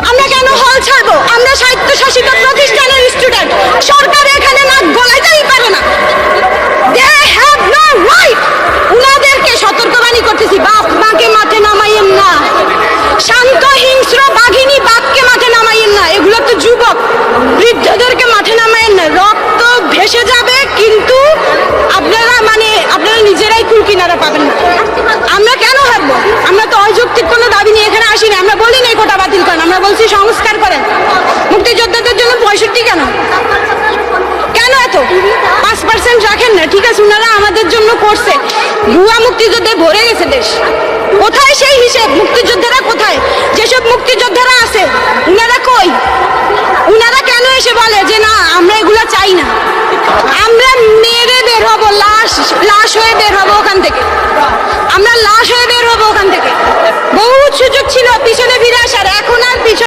আমরা কেন হল ছাড়বো? আমরা স্বায়ত্তশাসিত প্রতিষ্ঠানের স্টুডেন্ট। সরকার এখানে নাক গলাইতেই পারে না। They have no right. উনাদেরকে সতর্কবাণী করতেছি, বাপ মাকে মাঠে নামাইয়েন না, শান্ত হিংস্র বাঘিনী বাঘকে মাঠে নামাইয়েন না। এগুলো তো যুবক, বৃদ্ধদেরকে মাঠে নামাইয়েন না। রক্ত ভেসে যাবে, কিন্তু আপনারা নিজেরাই কুল কিনারা পাবেন না। আমরা কেন হারবো? আমরা তো অযৌক্তিক কোনো দাবি নিয়ে এখানে আসিনি। আমরা বলি নাই কোটা বাতিল করেন, আমরা বলছি সংস্কার করেন। মুক্তিযোদ্ধাদের জন্য 65 কেন? কেন এত? 5% রাখেন না, ঠিক আছে, উনারা আমাদের জন্য করছে। ভুয়া মুক্তিযোদ্ধা ভরে গেছে দেশ। কোথায় সেই হিসেব? মুক্তিযোদ্ধারা কোথায়? যেসব মুক্তিযোদ্ধারা আছে উনারা কই? উনারা কেন এসে বলে যে না আমরা এগুলা চাই না? আমরা মেরে বের হবো, লাশ হয়ে বের হবো ওখান থেকে। আমরা লাশ হয়ে বের হবো ওখান থেকে। বহুত সুযোগ ছিল পিছনে ফিরে আসার, এখন আর পিছনে